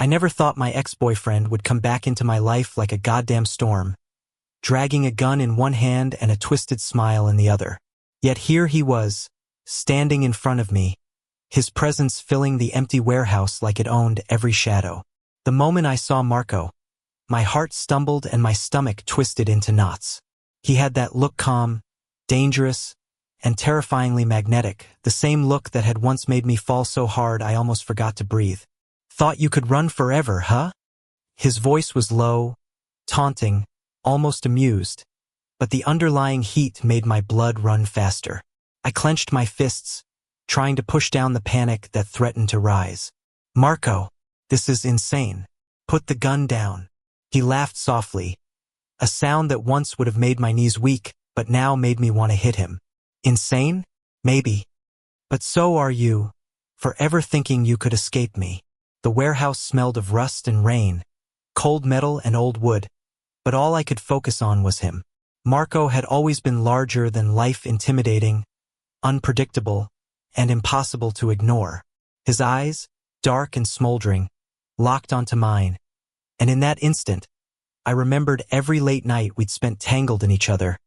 I never thought my ex-boyfriend would come back into my life like a goddamn storm, dragging a gun in one hand and a twisted smile in the other. Yet here he was, standing in front of me, his presence filling the empty warehouse like it owned every shadow. The moment I saw Marco, my heart stumbled and my stomach twisted into knots. He had that look, calm, dangerous, and terrifyingly magnetic, the same look that had once made me fall so hard I almost forgot to breathe. "Thought you could run forever, huh?" His voice was low, taunting, almost amused, but the underlying heat made my blood run faster. I clenched my fists, trying to push down the panic that threatened to rise. "Marco, this is insane. Put the gun down." He laughed softly, a sound that once would have made my knees weak, but now made me want to hit him. Insane? Maybe. But so are you, forever thinking you could escape me. The warehouse smelled of rust and rain, cold metal and old wood, but all I could focus on was him. Marco had always been larger than life, intimidating, unpredictable, and impossible to ignore. His eyes, dark and smoldering, locked onto mine, and in that instant, I remembered every late night we'd spent tangled in each other,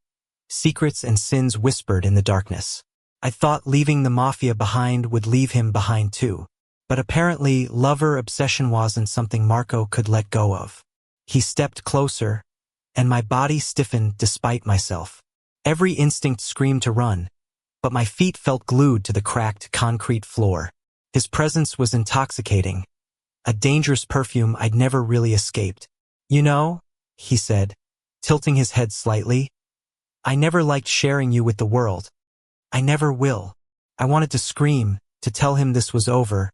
secrets and sins whispered in the darkness. I thought leaving the mafia behind would leave him behind too, but apparently lover obsession wasn't something Marco could let go of. He stepped closer, and my body stiffened despite myself. Every instinct screamed to run, but my feet felt glued to the cracked concrete floor. His presence was intoxicating, a dangerous perfume I'd never really escaped. "You know," he said, tilting his head slightly, "I never liked sharing you with the world. I never will." I wanted to scream, to tell him this was over,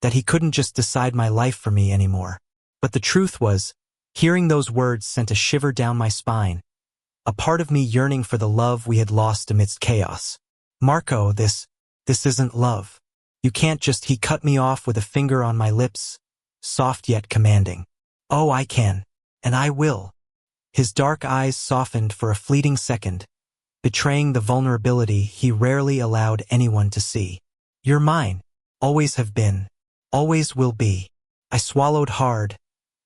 that he couldn't just decide my life for me anymore. But the truth was, hearing those words sent a shiver down my spine, a part of me yearning for the love we had lost amidst chaos. "Marco, this isn't love. You can't just..." He cut me off with a finger on my lips, soft yet commanding. "Oh, I can. And I will." His dark eyes softened for a fleeting second, betraying the vulnerability he rarely allowed anyone to see. "You're mine. Always have been. Always will be." I swallowed hard,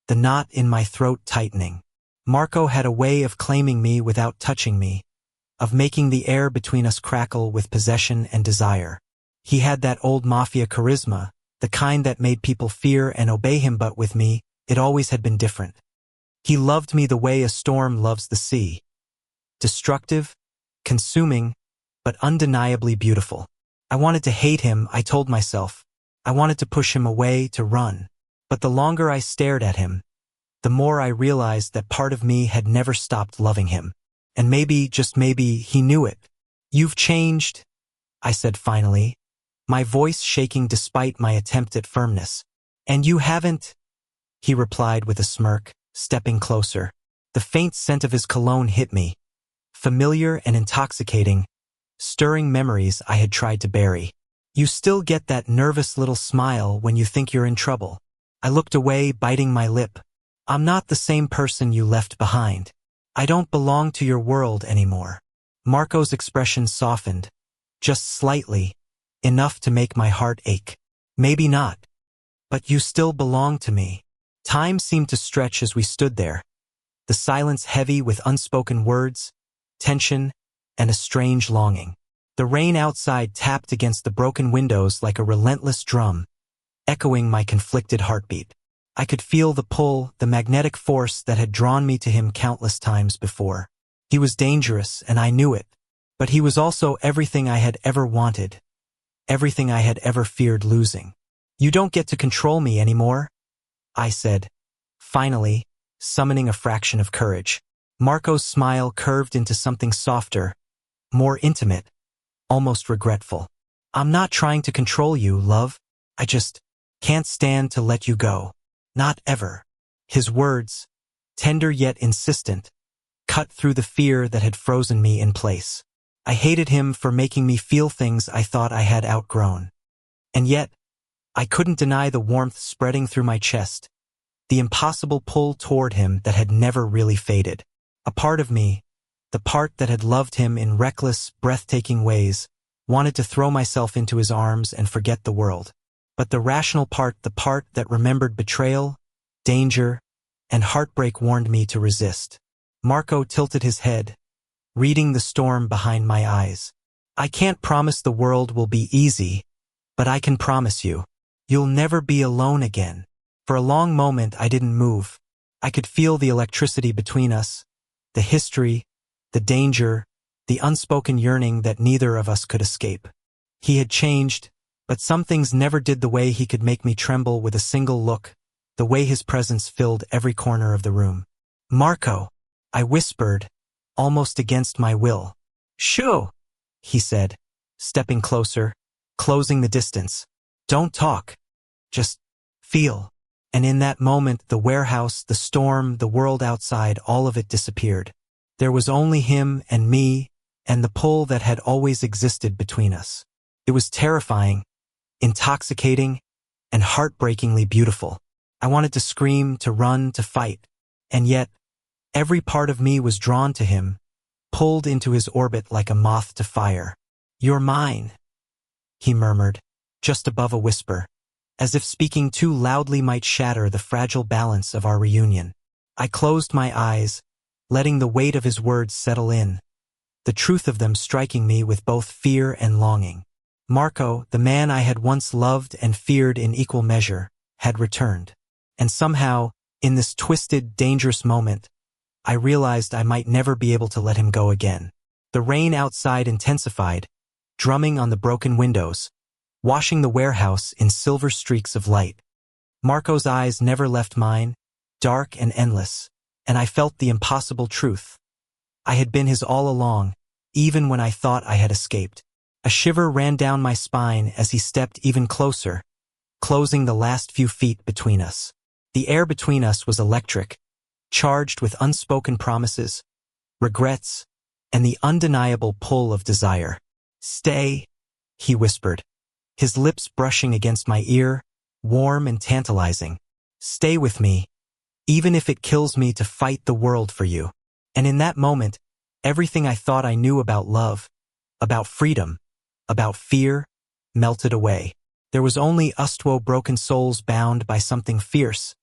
the knot in my throat tightening. Marco had a way of claiming me without touching me, of making the air between us crackle with possession and desire. He had that old mafia charisma, the kind that made people fear and obey him, but with me, it always had been different. He loved me the way a storm loves the sea. Destructive, consuming, but undeniably beautiful. I wanted to hate him, I told myself. I wanted to push him away, to run. But the longer I stared at him, the more I realized that part of me had never stopped loving him. And maybe, just maybe, he knew it. "You've changed," I said finally, my voice shaking despite my attempt at firmness. "And you haven't," he replied with a smirk, stepping closer. The faint scent of his cologne hit me, familiar and intoxicating, stirring memories I had tried to bury. "You still get that nervous little smile when you think you're in trouble." I looked away, biting my lip. "I'm not the same person you left behind. I don't belong to your world anymore." Marco's expression softened, just slightly, enough to make my heart ache. "Maybe not. But you still belong to me." Time seemed to stretch as we stood there, the silence heavy with unspoken words, tension, and a strange longing. The rain outside tapped against the broken windows like a relentless drum, echoing my conflicted heartbeat. I could feel the pull, the magnetic force that had drawn me to him countless times before. He was dangerous, and I knew it, but he was also everything I had ever wanted, everything I had ever feared losing. "You don't get to control me anymore," I said, finally, summoning a fraction of courage. Marco's smile curved into something softer, more intimate, almost regretful. "I'm not trying to control you, love. I just can't stand to let you go. Not ever." His words, tender yet insistent, cut through the fear that had frozen me in place. I hated him for making me feel things I thought I had outgrown. And yet, I couldn't deny the warmth spreading through my chest, the impossible pull toward him that had never really faded. A part of me, the part that had loved him in reckless, breathtaking ways, wanted to throw myself into his arms and forget the world. But the rational part, the part that remembered betrayal, danger, and heartbreak, warned me to resist. Marco tilted his head, reading the storm behind my eyes. I can't promise the world will be easy, but I can promise you, you'll never be alone again. For a long moment I didn't move. I could feel the electricity between us, the history, the danger, the unspoken yearning that neither of us could escape. He had changed, but some things never did. The way he could make me tremble with a single look, the way his presence filled every corner of the room. Marco, I whispered, almost against my will. Shoo, he said, stepping closer, closing the distance. Don't talk. Just feel. And in that moment, the warehouse, the storm, the world outside, all of it disappeared. There was only him and me, and the pull that had always existed between us. It was terrifying, intoxicating, and heartbreakingly beautiful. I wanted to scream, to run, to fight. And yet, every part of me was drawn to him, pulled into his orbit like a moth to fire. You're mine, he murmured, just above a whisper, as if speaking too loudly might shatter the fragile balance of our reunion. I closed my eyes, letting the weight of his words settle in, the truth of them striking me with both fear and longing. Marco, the man I had once loved and feared in equal measure, had returned. And somehow, in this twisted, dangerous moment, I realized I might never be able to let him go again. The rain outside intensified, drumming on the broken windows, washing the warehouse in silver streaks of light. Marco's eyes never left mine, dark and endless, and I felt the impossible truth. I had been his all along, even when I thought I had escaped. A shiver ran down my spine as he stepped even closer, closing the last few feet between us. The air between us was electric, charged with unspoken promises, regrets, and the undeniable pull of desire. Stay, he whispered, his lips brushing against my ear, warm and tantalizing. Stay with me, even if it kills me to fight the world for you. And in that moment, everything I thought I knew about love, about freedom, about fear, melted away. There was only us, two broken souls bound by something fierce,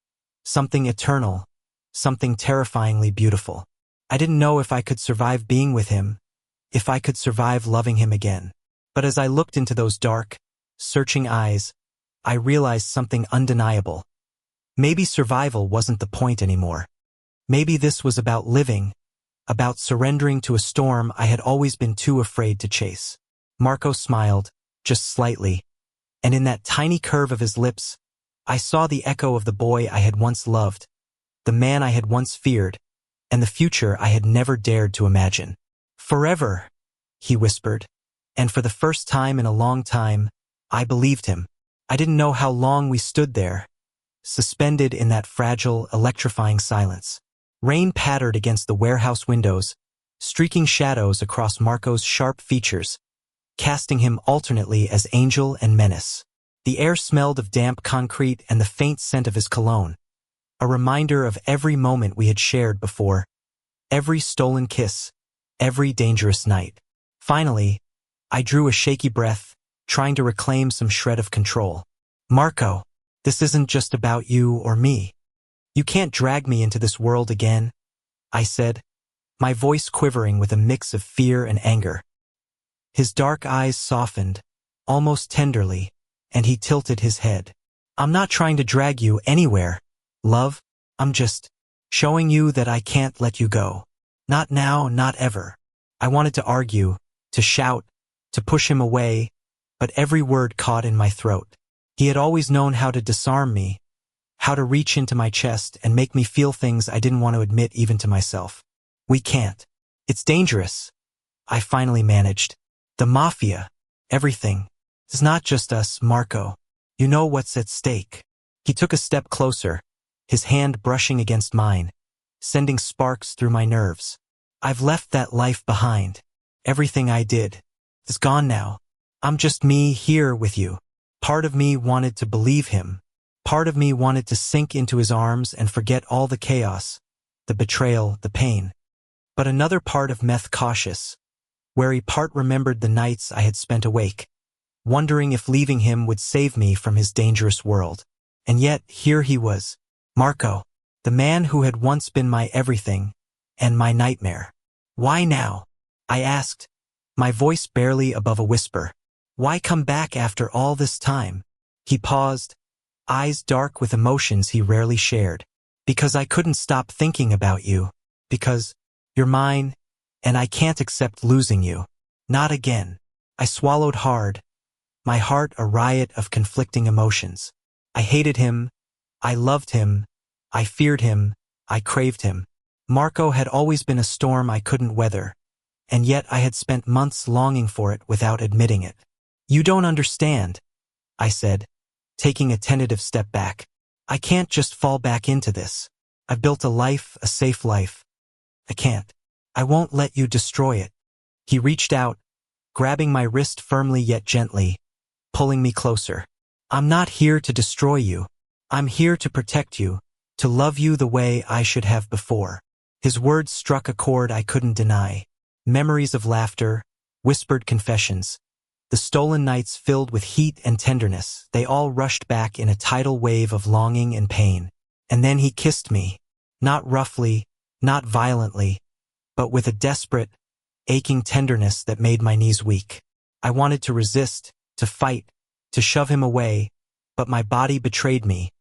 something eternal, something terrifyingly beautiful. I didn't know if I could survive being with him, if I could survive loving him again. But as I looked into those dark, searching eyes, I realized something undeniable. Maybe survival wasn't the point anymore. Maybe this was about living, about surrendering to a storm I had always been too afraid to chase. Marco smiled, just slightly, and in that tiny curve of his lips, I saw the echo of the boy I had once loved, the man I had once feared, and the future I had never dared to imagine. Forever, he whispered, and for the first time in a long time, I believed him. I didn't know how long we stood there, suspended in that fragile, electrifying silence. Rain pattered against the warehouse windows, streaking shadows across Marco's sharp features, casting him alternately as angel and menace. The air smelled of damp concrete and the faint scent of his cologne, a reminder of every moment we had shared before, every stolen kiss, every dangerous night. Finally, I drew a shaky breath, trying to reclaim some shred of control. Marco, this isn't just about you or me. You can't drag me into this world again, I said, my voice quivering with a mix of fear and anger. His dark eyes softened, almost tenderly, and he tilted his head. I'm not trying to drag you anywhere, love. I'm just showing you that I can't let you go. Not now, not ever. I wanted to argue, to shout, to push him away, but every word caught in my throat. He had always known how to disarm me, how to reach into my chest and make me feel things I didn't want to admit even to myself. We can't. It's dangerous. I finally managed. The Mafia, everything. It's not just us, Marco. You know what's at stake. He took a step closer, his hand brushing against mine, sending sparks through my nerves. I've left that life behind. Everything I did is gone now. I'm just me here with you. Part of me wanted to believe him. Part of me wanted to sink into his arms and forget all the chaos, the betrayal, the pain. But another part of meth cautious, wary part remembered the nights I had spent awake, wondering if leaving him would save me from his dangerous world. And yet, here he was, Marco, the man who had once been my everything and my nightmare. Why now? I asked, my voice barely above a whisper. Why come back after all this time? He paused, eyes dark with emotions he rarely shared. Because I couldn't stop thinking about you. Because you're mine, and I can't accept losing you. Not again. I swallowed hard, my heart a riot of conflicting emotions. I hated him, I loved him, I feared him, I craved him. Marco had always been a storm I couldn't weather, and yet I had spent months longing for it without admitting it. You don't understand, I said, taking a tentative step back. I can't just fall back into this. I've built a life, a safe life. I can't. I won't let you destroy it. He reached out, grabbing my wrist firmly yet gently, pulling me closer. I'm not here to destroy you. I'm here to protect you, to love you the way I should have before. His words struck a chord I couldn't deny. Memories of laughter, whispered confessions. The stolen nights filled with heat and tenderness, they all rushed back in a tidal wave of longing and pain. And then he kissed me, not roughly, not violently, but with a desperate, aching tenderness that made my knees weak. I wanted to resist, to fight, to shove him away, but my body betrayed me,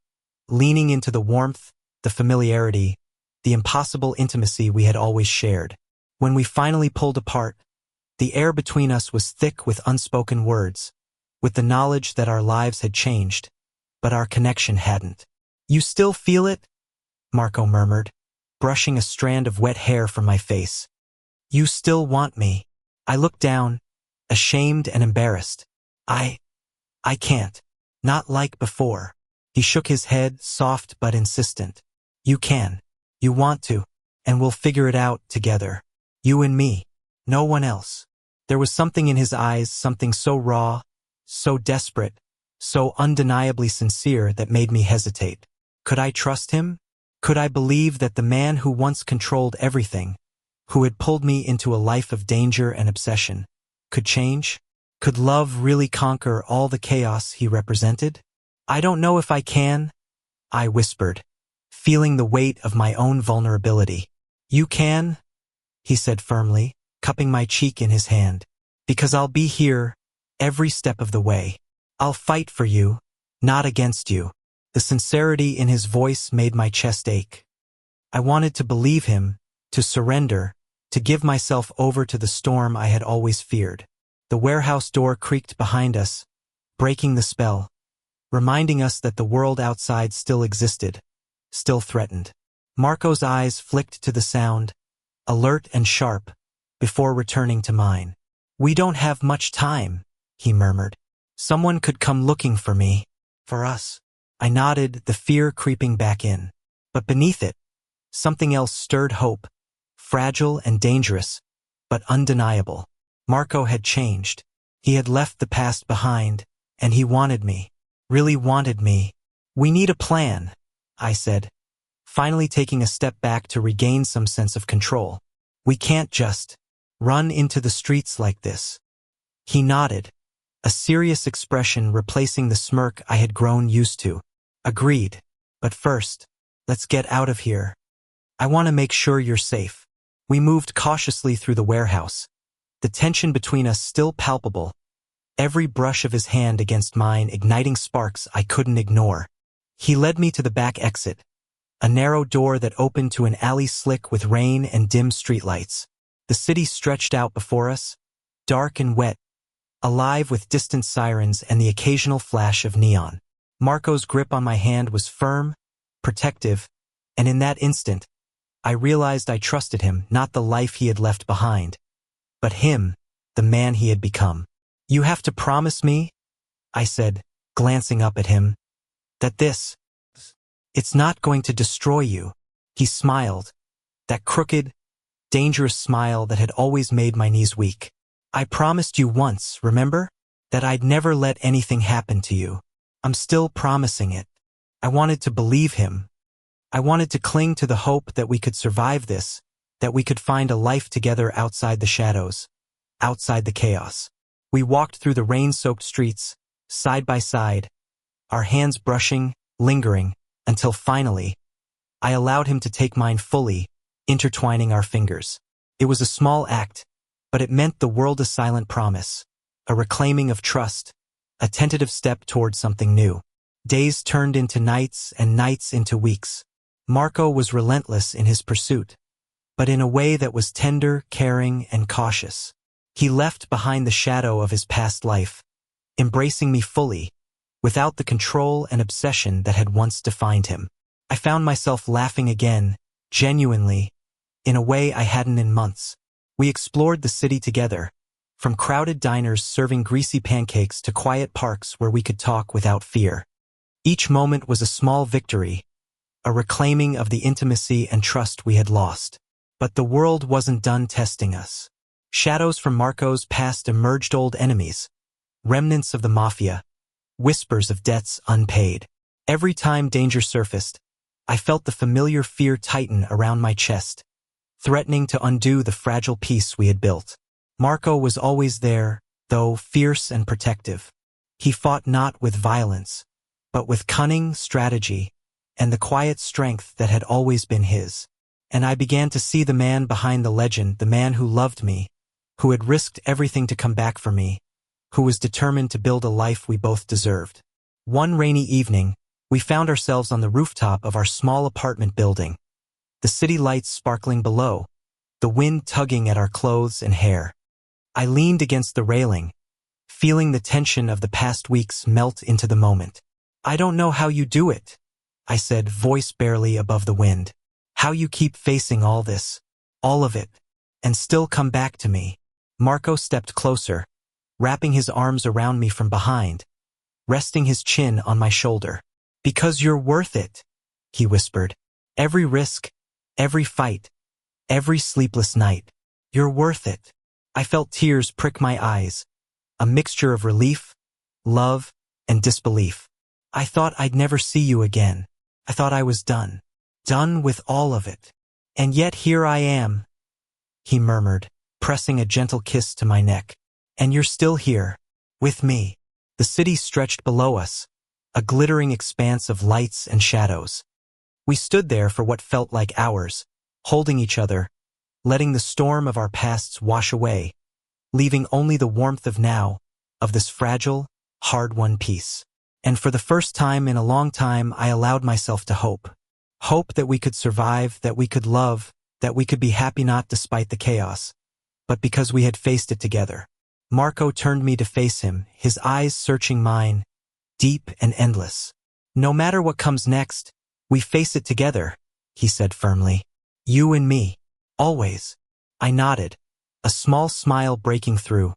leaning into the warmth, the familiarity, the impossible intimacy we had always shared. When we finally pulled apart, the air between us was thick with unspoken words, with the knowledge that our lives had changed, but our connection hadn't. You still feel it? Marco murmured, brushing a strand of wet hair from my face. You still want me? I looked down, ashamed and embarrassed. I can't. Not like before. He shook his head, soft but insistent. You can. You want to. And we'll figure it out together. You and me. No one else. There was something in his eyes, something so raw, so desperate, so undeniably sincere that made me hesitate. Could I trust him? Could I believe that the man who once controlled everything, who had pulled me into a life of danger and obsession, could change? Could love really conquer all the chaos he represented? I don't know if I can, I whispered, feeling the weight of my own vulnerability. You can, he said firmly, cupping my cheek in his hand. Because I'll be here, every step of the way. I'll fight for you, not against you. The sincerity in his voice made my chest ache. I wanted to believe him, to surrender, to give myself over to the storm I had always feared. The warehouse door creaked behind us, breaking the spell, reminding us that the world outside still existed, still threatened. Marco's eyes flicked to the sound, alert and sharp, before returning to mine. We don't have much time, he murmured. Someone could come looking for me, for us. I nodded, the fear creeping back in. But beneath it, something else stirred hope, fragile and dangerous, but undeniable. Marco had changed. He had left the past behind, and he wanted me, really wanted me. We need a plan, I said, finally taking a step back to regain some sense of control. We can't just run into the streets like this. He nodded, a serious expression replacing the smirk I had grown used to. Agreed. But first, let's get out of here. I want to make sure you're safe. We moved cautiously through the warehouse, the tension between us still palpable, every brush of his hand against mine igniting sparks I couldn't ignore. He led me to the back exit, a narrow door that opened to an alley slick with rain and dim streetlights. The city stretched out before us, dark and wet, alive with distant sirens and the occasional flash of neon. Marco's grip on my hand was firm, protective, and in that instant, I realized I trusted him, not the life he had left behind, but him, the man he had become. You have to promise me, I said, glancing up at him, that it's not going to destroy you. He smiled, that crooked, dangerous smile that had always made my knees weak. I promised you once, remember? That I'd never let anything happen to you. I'm still promising it. I wanted to believe him. I wanted to cling to the hope that we could survive this, that we could find a life together outside the shadows, outside the chaos. We walked through the rain-soaked streets, side by side, our hands brushing, lingering, until finally, I allowed him to take mine fully, intertwining our fingers. It was a small act, but it meant the world, a silent promise, a reclaiming of trust, a tentative step toward something new. Days turned into nights and nights into weeks. Marco was relentless in his pursuit, but in a way that was tender, caring, and cautious. He left behind the shadow of his past life, embracing me fully, without the control and obsession that had once defined him. I found myself laughing again, genuinely, in a way I hadn't in months. We explored the city together, from crowded diners serving greasy pancakes to quiet parks where we could talk without fear. Each moment was a small victory, a reclaiming of the intimacy and trust we had lost. But the world wasn't done testing us. Shadows from Marco's past emerged, old enemies, remnants of the Mafia, whispers of debts unpaid. Every time danger surfaced, I felt the familiar fear tighten around my chest, threatening to undo the fragile peace we had built. Marco was always there, though fierce and protective. He fought not with violence, but with cunning, strategy, and the quiet strength that had always been his. And I began to see the man behind the legend, the man who loved me, who had risked everything to come back for me, who was determined to build a life we both deserved. One rainy evening, we found ourselves on the rooftop of our small apartment building, the city lights sparkling below, the wind tugging at our clothes and hair. I leaned against the railing, feeling the tension of the past weeks melt into the moment. "I don't know how you do it," I said, voice barely above the wind. "How you keep facing all this, all of it, and still come back to me." Marco stepped closer, wrapping his arms around me from behind, resting his chin on my shoulder. "Because you're worth it," he whispered. "Every risk, every fight, every sleepless night. You're worth it." I felt tears prick my eyes, a mixture of relief, love, and disbelief. I thought I'd never see you again. I thought I was done. Done with all of it. "And yet here I am," he murmured, pressing a gentle kiss to my neck. "And you're still here, with me." The city stretched below us, a glittering expanse of lights and shadows. We stood there for what felt like hours, holding each other, letting the storm of our pasts wash away, leaving only the warmth of now, of this fragile, hard-won peace. And for the first time in a long time, I allowed myself to hope. Hope that we could survive, that we could love, that we could be happy, not despite the chaos, but because we had faced it together. Marco turned me to face him, his eyes searching mine, deep and endless. "No matter what comes next, we face it together," he said firmly. "You and me. Always." I nodded, a small smile breaking through,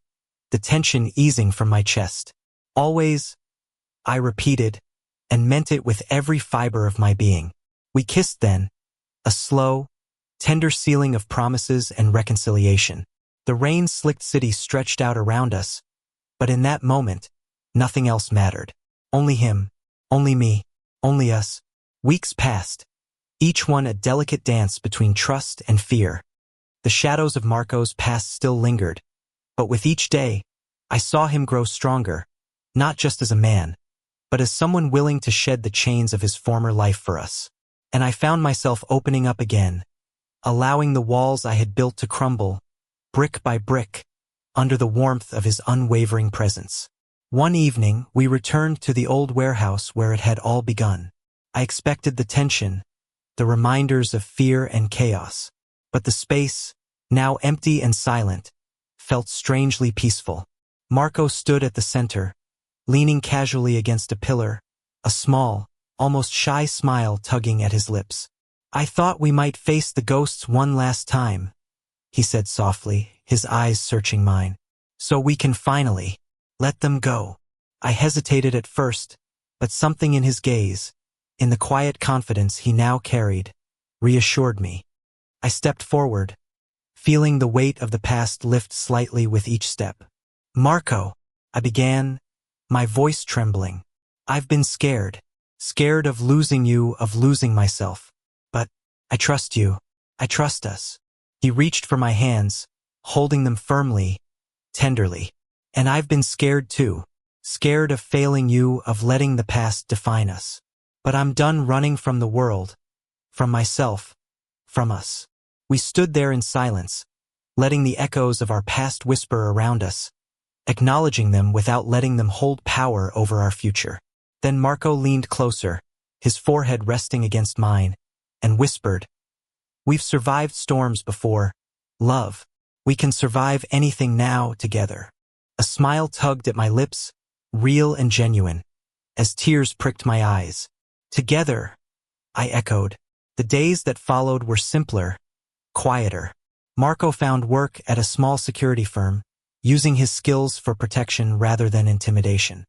the tension easing from my chest. "Always," I repeated, and meant it with every fiber of my being. We kissed then, a slow, tender sealing of promises and reconciliation. The rain-slicked city stretched out around us, but in that moment, nothing else mattered. Only him, only me, only us. Weeks passed, each one a delicate dance between trust and fear. The shadows of Marco's past still lingered, but with each day, I saw him grow stronger, not just as a man, but as someone willing to shed the chains of his former life for us. And I found myself opening up again, allowing the walls I had built to crumble, brick by brick, under the warmth of his unwavering presence. One evening, we returned to the old warehouse where it had all begun. I expected the tension, the reminders of fear and chaos, but the space, now empty and silent, felt strangely peaceful. Marco stood at the center, leaning casually against a pillar, a small, almost shy smile tugging at his lips. "I thought we might face the ghosts one last time," he said softly, his eyes searching mine. "So we can finally let them go." I hesitated at first, but something in his gaze, in the quiet confidence he now carried, reassured me. I stepped forward, feeling the weight of the past lift slightly with each step. "Marco," I began, my voice trembling. "I've been scared of losing you, of losing myself. But I trust you. I trust us." He reached for my hands, holding them firmly, tenderly. And I've been scared too. Scared of failing you, of letting the past define us. But I'm done running from the world, from myself, from us. We stood there in silence, letting the echoes of our past whisper around us, acknowledging them without letting them hold power over our future. Then Marco leaned closer, his forehead resting against mine, and whispered, "We've survived storms before, love. We can survive anything now together." A smile tugged at my lips, real and genuine, as tears pricked my eyes. "Together," I echoed. The days that followed were simpler, quieter. Marco found work at a small security firm, using his skills for protection rather than intimidation.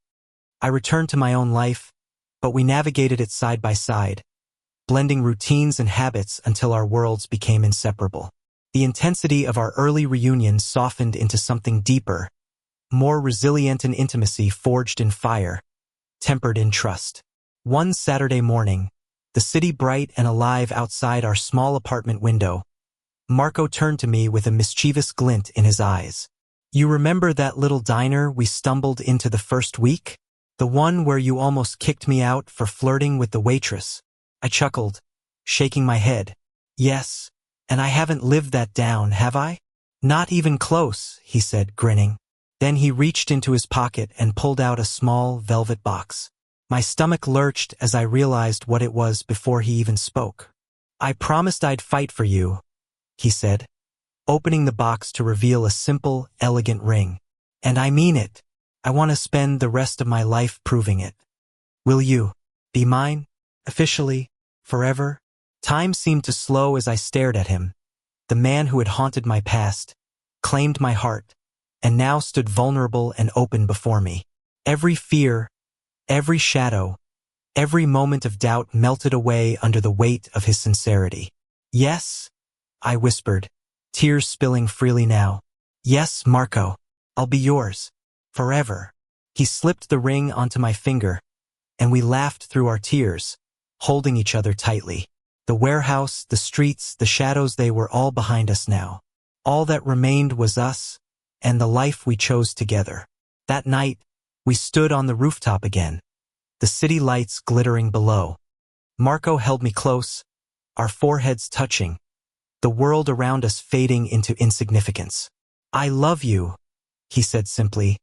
I returned to my own life, but we navigated it side by side, blending routines and habits until our worlds became inseparable. The intensity of our early reunion softened into something deeper, more resilient, an intimacy forged in fire, tempered in trust. One Saturday morning, the city bright and alive outside our small apartment window, Marco turned to me with a mischievous glint in his eyes. "You remember that little diner we stumbled into the first week? The one where you almost kicked me out for flirting with the waitress?" I chuckled, shaking my head. "Yes, and I haven't lived that down, have I?" "Not even close," he said, grinning. Then he reached into his pocket and pulled out a small velvet box. My stomach lurched as I realized what it was before he even spoke. "I promised I'd fight for you," he said, opening the box to reveal a simple, elegant ring. "And I mean it. I want to spend the rest of my life proving it. Will you be mine? Officially? Forever?" Time seemed to slow as I stared at him, the man who had haunted my past, claimed my heart, and now stood vulnerable and open before me. Every fear, every shadow, every moment of doubt melted away under the weight of his sincerity. "Yes," I whispered, tears spilling freely now. "Yes, Marco, I'll be yours. Forever." He slipped the ring onto my finger, and we laughed through our tears, holding each other tightly. The warehouse, the streets, the shadows, they were all behind us now. All that remained was us, and the life we chose together. That night, we stood on the rooftop again, the city lights glittering below. Marco held me close, our foreheads touching, the world around us fading into insignificance. "I love you," he said simply,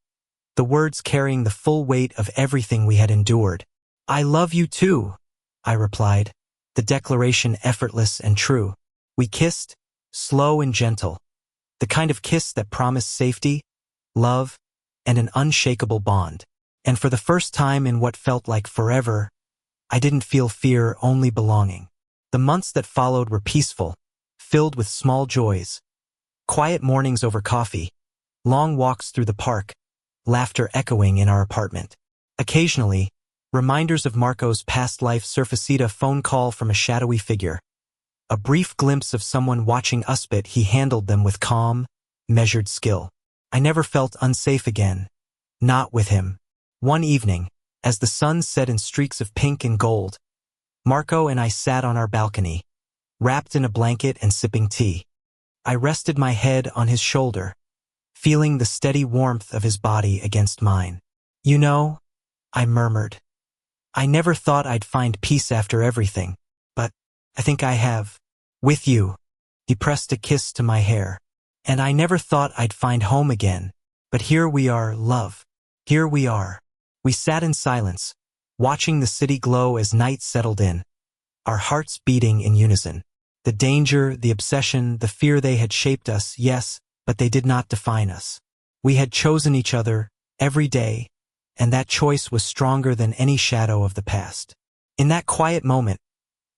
the words carrying the full weight of everything we had endured. "I love you too," I replied, the declaration effortless and true. We kissed, slow and gentle, the kind of kiss that promised safety, love, and an unshakable bond. And for the first time in what felt like forever, I didn't feel fear, only belonging. The months that followed were peaceful, filled with small joys. Quiet mornings over coffee, long walks through the park, laughter echoing in our apartment. Occasionally, reminders of Marco's past life surfaced, a phone call from a shadowy figure. A brief glimpse of someone watching us, but he handled them with calm, measured skill. I never felt unsafe again. Not with him. One evening, as the sun set in streaks of pink and gold, Marco and I sat on our balcony, wrapped in a blanket and sipping tea. I rested my head on his shoulder, feeling the steady warmth of his body against mine. "You know," I murmured, "I never thought I'd find peace after everything, but I think I have. With you." He pressed a kiss to my hair. "And I never thought I'd find home again, but here we are, love. Here we are." We sat in silence, watching the city glow as night settled in, our hearts beating in unison. The danger, the obsession, the fear, they had shaped us, yes, but they did not define us. We had chosen each other every day, and that choice was stronger than any shadow of the past. In that quiet moment,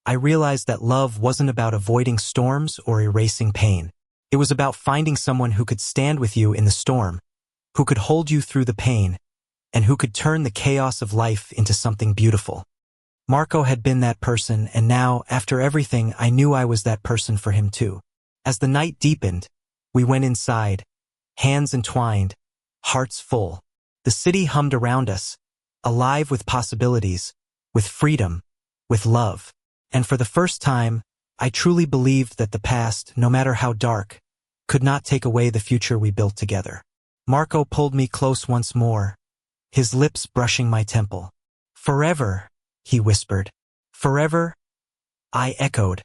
I realized that love wasn't about avoiding storms or erasing pain. It was about finding someone who could stand with you in the storm, who could hold you through the pain, and who could turn the chaos of life into something beautiful. Marco had been that person, and now, after everything, I knew I was that person for him too. As the night deepened, we went inside, hands entwined, hearts full. The city hummed around us, alive with possibilities, with freedom, with love. And for the first time, I truly believed that the past, no matter how dark, could not take away the future we built together. Marco pulled me close once more, his lips brushing my temple. Forever, he whispered. Forever? I echoed,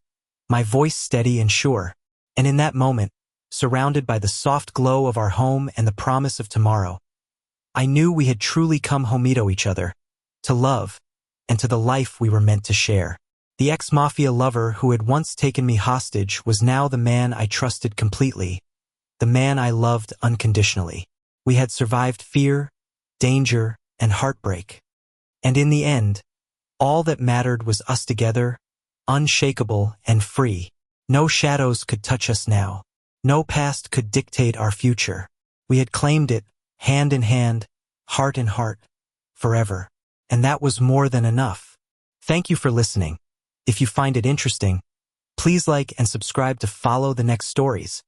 my voice steady and sure. And in that moment, surrounded by the soft glow of our home and the promise of tomorrow, I knew we had truly come home to each other, to love, and to the life we were meant to share. The ex-Mafia lover who had once taken me hostage was now the man I trusted completely, the man I loved unconditionally. We had survived fear, danger, and heartbreak. And in the end, all that mattered was us together, unshakable and free. No shadows could touch us now. No past could dictate our future. We had claimed it, hand in hand, heart in heart, forever. And that was more than enough. Thank you for listening. If you find it interesting, please like and subscribe to follow the next stories.